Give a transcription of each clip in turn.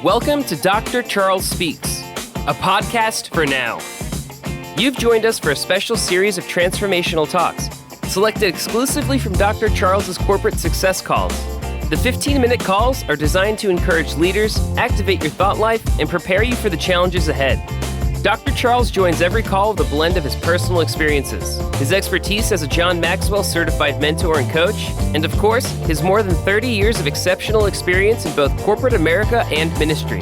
Welcome to Dr. Charles Speaks, a podcast for now. You've joined us for a special series of transformational talks, selected exclusively from Dr. Charles's corporate success calls. The 15-minute calls are designed to encourage leaders, activate your thought life, and prepare you for the challenges ahead. Dr. Charles joins every call with a blend of his personal experiences, his expertise as a John Maxwell certified mentor and coach, and of course, his more than 30 years of exceptional experience in both corporate America and ministry.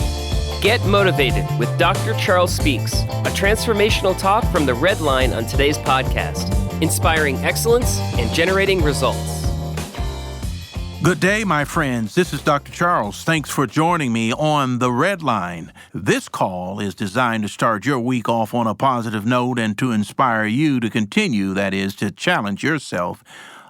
Get motivated with Dr. Charles Speaks, a transformational talk from the Red Line on today's podcast, inspiring excellence and generating results. Good day, my friends. This is Dr. Charles. Thanks for joining me on the Red Line. This call is designed to start your week off on a positive note and to inspire you to continue, that is, to challenge yourself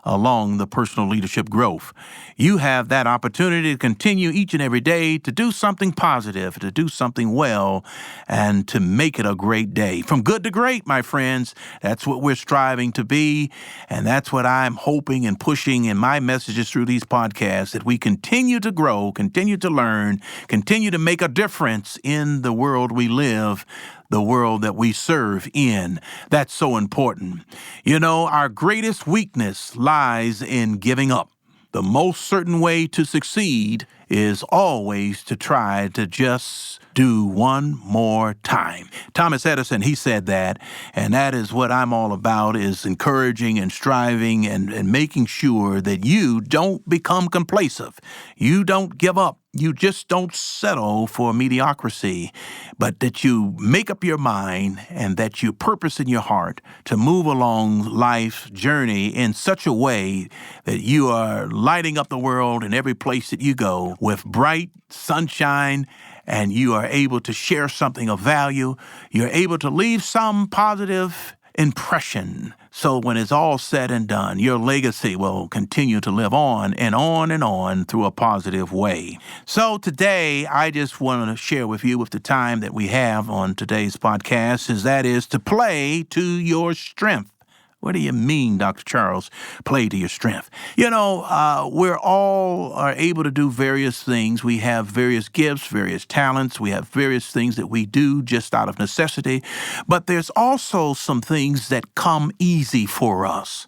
along the personal leadership growth. You have that opportunity to continue each and every day to do something positive, to do something well, and to make it a great day. From good to great, my friends, that's what we're striving to be, and that's what I'm hoping and pushing in my messages through these podcasts, that we continue to grow, continue to learn, continue to make a difference in the world we live, the world that we serve in. That's so important. You know, our greatest weakness lies in giving up. The most certain way to succeed is always to try to just do one more time. Thomas Edison, he said that, and that is what I'm all about, is encouraging and striving and making sure that you don't become complacent. You don't give up. You just don't settle for mediocrity, but that you make up your mind and that you purpose in your heart to move along life's journey in such a way that you are lighting up the world in every place that you go with bright sunshine, and you are able to share something of value. You're able to leave some positive impression. So when it's all said and done, your legacy will continue to live on and on and on through a positive way. So today, I just want to share with you with the time that we have on today's podcast, is to play to your strength. What do you mean, Dr. Charles, play to your strength? You know, we're all are able to do various things. We have various gifts, various talents. We have various things that we do just out of necessity. But there's also some things that come easy for us.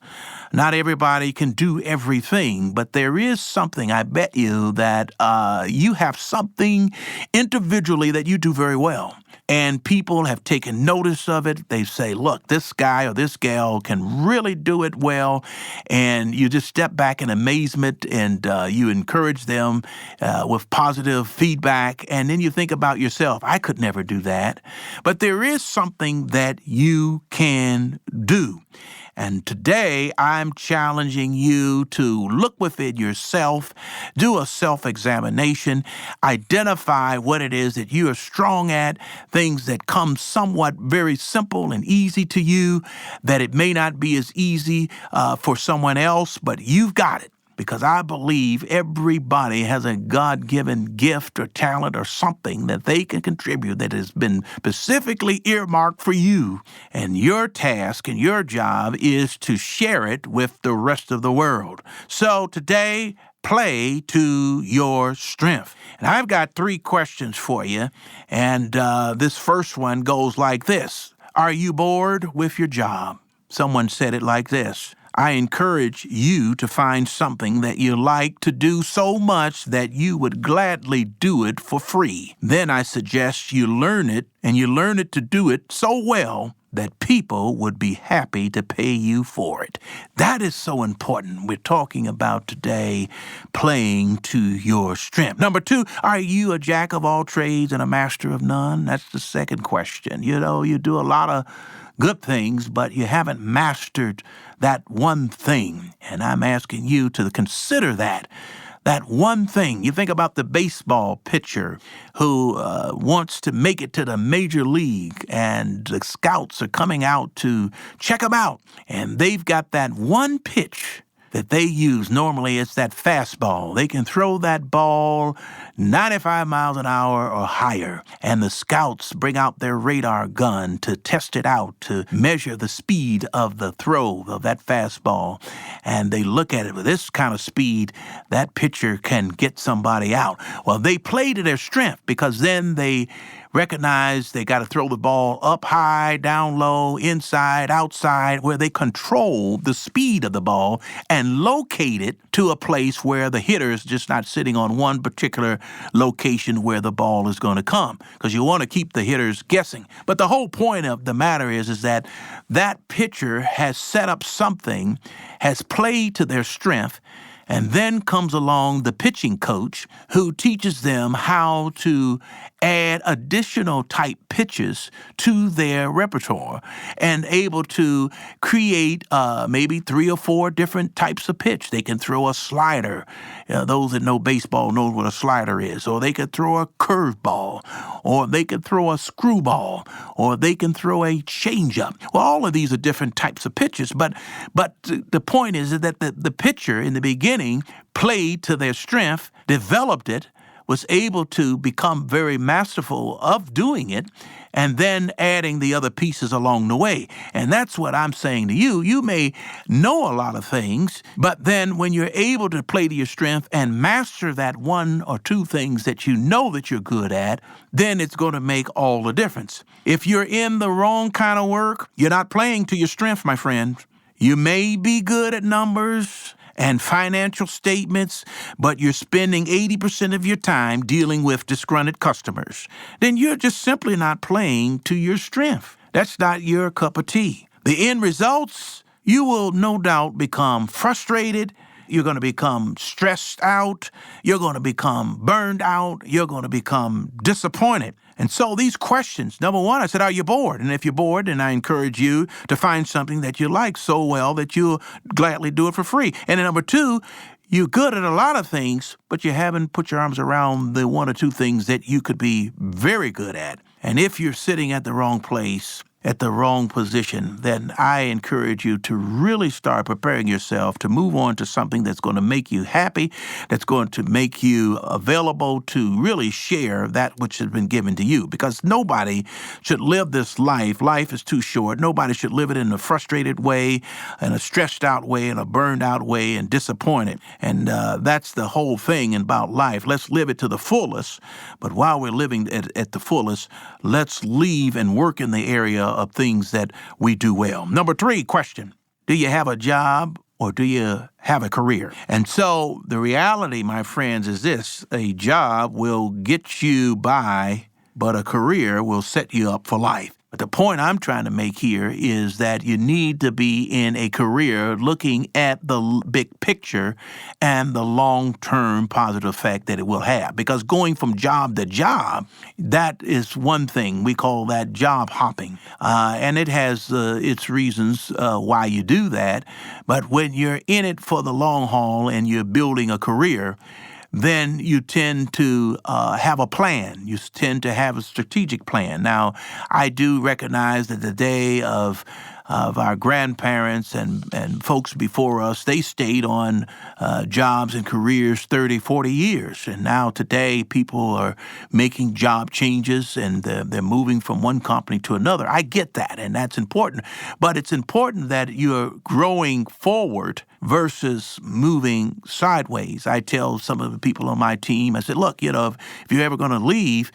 Not everybody can do everything, but there is something, I bet you, that you have something individually that you do very well. And people have taken notice of it. They say, look, this guy or this gal can really do it well. And you just step back in amazement and you encourage them with positive feedback. And then you think about yourself, I could never do that. But there is something that you can do. And today, I'm challenging you to look within yourself, do a self-examination, identify what it is that you are strong at, things that come somewhat very simple and easy to you, that it may not be as easy for someone else, but you've got it. Because I believe everybody has a God-given gift or talent or something that they can contribute that has been specifically earmarked for you. And your task and your job is to share it with the rest of the world. So today, play to your strength. And I've got 3 questions for you. And this first one goes like this. Are you bored with your job? Someone said it like this. I encourage you to find something that you like to do so much that you would gladly do it for free. Then I suggest you learn it, and you learn it to do it so well that people would be happy to pay you for it. That is so important. We're talking about today playing to your strength. Number 2, are you a jack of all trades and a master of none? That's the second question. You know, you do a lot of good things, but you haven't mastered that one thing. And I'm asking you to consider that one thing. You think about the baseball pitcher who wants to make it to the major league, and the scouts are coming out to check him out. And they've got that one pitch that they use. Normally it's that fastball. They can throw that ball 95 miles an hour or higher. And the scouts bring out their radar gun to test it out, to measure the speed of the throw of that fastball. And they look at it with this kind of speed, that pitcher can get somebody out. Well, they play to their strength because then they recognize they got to throw the ball up high, down low, inside, outside, where they control the speed of the ball and locate it to a place where the hitter is just not sitting on one particular location where the ball is going to come, because you want to keep the hitters guessing. But the whole point of the matter is that that pitcher has set up something, has played to their strength, and then comes along the pitching coach who teaches them how to add additional type pitches to their repertoire and able to create maybe 3 or 4 different types of pitch. They can throw a slider. Those that know baseball know what a slider is. Or they could throw a curveball. Or they could throw a screwball. Or they can throw a changeup. Well, all of these are different types of pitches. But the point is that the pitcher in the beginning played to their strength, developed it, was able to become very masterful of doing it, and then adding the other pieces along the way. And that's what I'm saying to you. You may know a lot of things, but then when you're able to play to your strength and master that 1 or 2 things that you know that you're good at, then it's going to make all the difference. If you're in the wrong kind of work, you're not playing to your strength, my friend. You may be good at numbers and financial statements, but you're spending 80% of your time dealing with disgruntled customers, then you're just simply not playing to your strength. That's not your cup of tea. The end results, you will no doubt become frustrated. You're going to become stressed out. You're going to become burned out. You're going to become disappointed. And so these questions, number 1, I said, are you bored? And if you're bored, then I encourage you to find something that you like so well that you'll gladly do it for free. And then number 2, you're good at a lot of things, but you haven't put your arms around the 1 or 2 things that you could be very good at. And if you're sitting at the wrong place, at the wrong position, then I encourage you to really start preparing yourself to move on to something that's going to make you happy, that's going to make you available to really share that which has been given to you. Because nobody should live this life. Life is too short. Nobody should live it in a frustrated way, in a stressed out way, in a burned out way, and disappointed. And that's the whole thing about life. Let's live it to the fullest. But while we're living at the fullest, let's leave and work in the area of things that we do well. Number 3 question, do you have a job or do you have a career? And so the reality, my friends, is this: a job will get you by, but a career will set you up for life. But the point I'm trying to make here is that you need to be in a career looking at the big picture and the long-term positive effect that it will have. Because going from job to job, that is one thing. We call that job hopping. And it has its reasons why you do that. But when you're in it for the long haul and you're building a career, then you tend to have a plan. You tend to have a strategic plan. Now, I do recognize that the day of our grandparents and folks before us, they stayed on jobs and careers 30, 40 years. And now today, people are making job changes and they're moving from one company to another. I get that, and that's important. But it's important that you're growing forward versus moving sideways. I tell some of the people on my team, I said, look, if you're ever going to leave,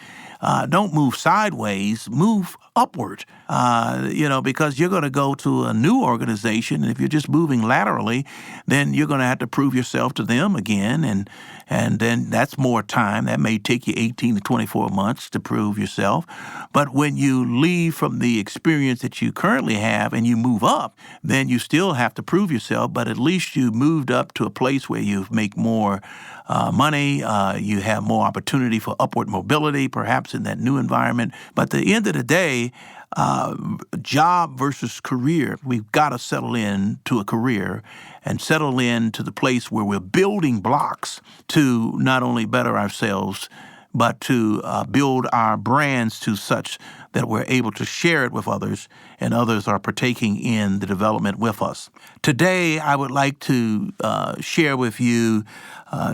don't move sideways, move upward, because you're going to go to a new organization. And if you're just moving laterally, then you're going to have to prove yourself to them again. And then that's more time. That may take you 18 to 24 months to prove yourself. But when you leave from the experience that you currently have and you move up, then you still have to prove yourself. But at least you moved up to a place where you make more money. You have more opportunity for upward mobility, perhaps in that new environment. But at the end of the day, job versus career, we've got to settle in to a career and settle in to the place where we're building blocks to not only better ourselves, but to build our brands to such that we're able to share it with others, and others are partaking in the development with us. Today, I would like to share with you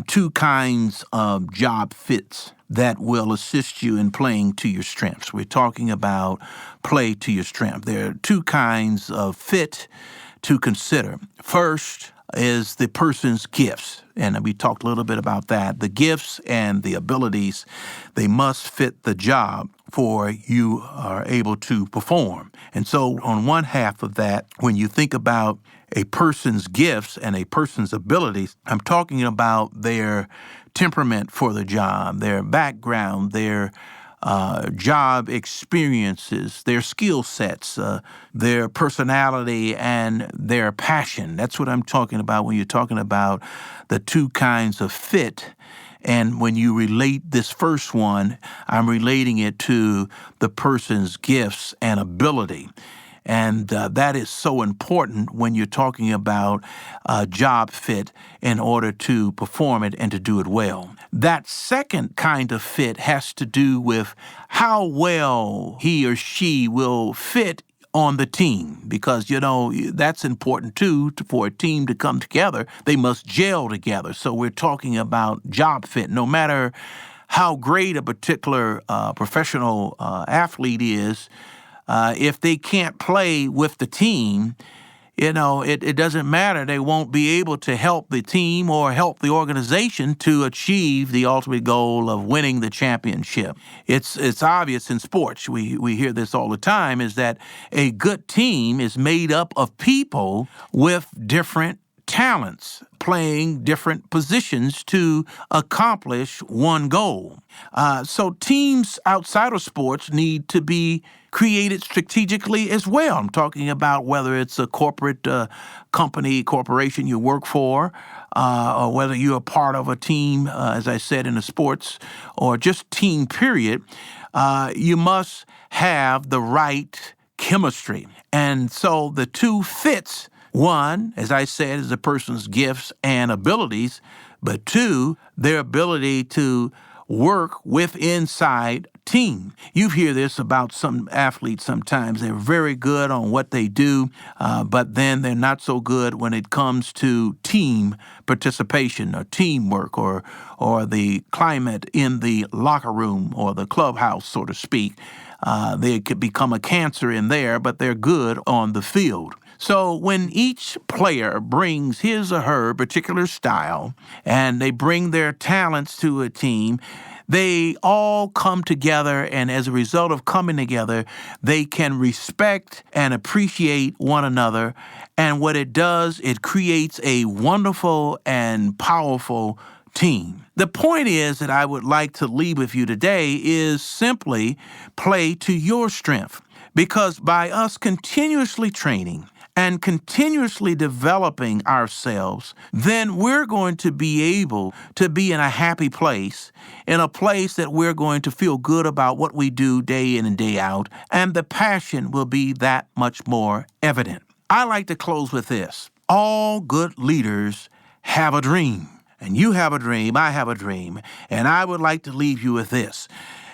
two kinds of job fits that will assist you in playing to your strengths. We're talking about play to your strength. There are two kinds of fit to consider. First is the person's gifts, and we talked a little bit about that. The gifts and the abilities, they must fit the job for you are able to perform. And so on one half of that, when you think about a person's gifts and a person's abilities, I'm talking about their temperament for the job, their background, their job experiences, their skill sets, their personality, and their passion. That's what I'm talking about when you're talking about the two kinds of fit. And when you relate this first one, I'm relating it to the person's gifts and ability. And that is so important when you're talking about a job fit in order to perform it and to do it well. That second kind of fit has to do with how well he or she will fit on the team, because, that's important too. For a team to come together, they must gel together. So we're talking about job fit. No matter how great a particular professional athlete is, if they can't play with the team, it doesn't matter. They won't be able to help the team or help the organization to achieve the ultimate goal of winning the championship. It's obvious in sports. We hear this all the time, is that a good team is made up of people with different talents, playing different positions to accomplish one goal. So teams outside of sports need to be created strategically as well. I'm talking about whether it's a corporate corporation you work for, or whether you're a part of a team, as I said, in the sports, or just team period. You must have the right chemistry. And so the two fits, one, as I said, is a person's gifts and abilities, but two, their ability to work with inside team. You hear this about some athletes sometimes. They're very good on what they do, but then they're not so good when it comes to team participation or teamwork or the climate in the locker room or the clubhouse, so to speak. They could become a cancer in there, but they're good on the field. So when each player brings his or her particular style and they bring their talents to a team, they all come together, and as a result of coming together, they can respect and appreciate one another. And what it does, it creates a wonderful and powerful team. The point is that I would like to leave with you today is simply play to your strength, because by us continuously training and continuously developing ourselves, then we're going to be able to be in a happy place, in a place that we're going to feel good about what we do day in and day out, and the passion will be that much more evident. I like to close with this. All good leaders have a dream, and you have a dream, I have a dream, and I would like to leave you with this.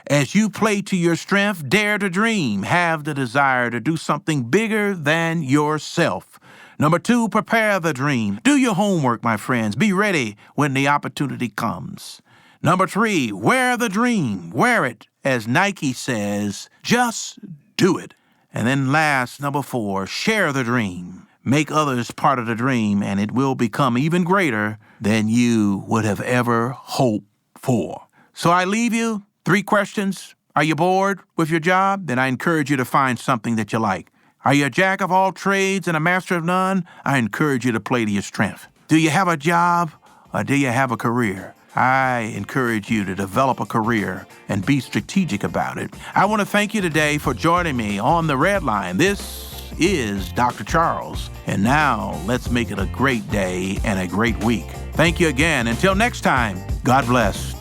As you play to your strength, dare to dream. Have the desire to do something bigger than yourself. Number 2, prepare the dream. Do your homework, my friends. Be ready when the opportunity comes. Number 3, wear the dream. Wear it. As Nike says, just do it. And then last, number 4, share the dream. Make others part of the dream, and it will become even greater than you would have ever hoped for. So I leave you 3 questions. Are you bored with your job? Then I encourage you to find something that you like. Are you a jack of all trades and a master of none? I encourage you to play to your strength. Do you have a job or do you have a career? I encourage you to develop a career and be strategic about it. I want to thank you today for joining me on the Red Line. This is Dr. Charles. And now let's make it a great day and a great week. Thank you again. Until next time, God bless.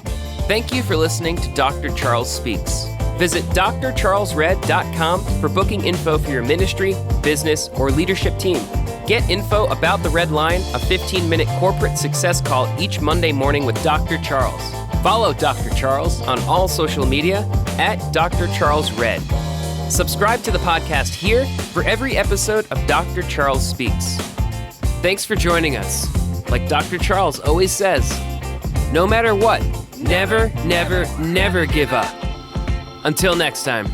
Thank you for listening to Dr. Charles Speaks. Visit drcharlesred.com for booking info for your ministry, business, or leadership team. Get info about the Red Line, a 15-minute corporate success call each Monday morning with Dr. Charles. Follow Dr. Charles on all social media at Dr. Charles Red. Subscribe to the podcast here for every episode of Dr. Charles Speaks. Thanks for joining us. Like Dr. Charles always says, no matter what, never, never, never give up. Until next time.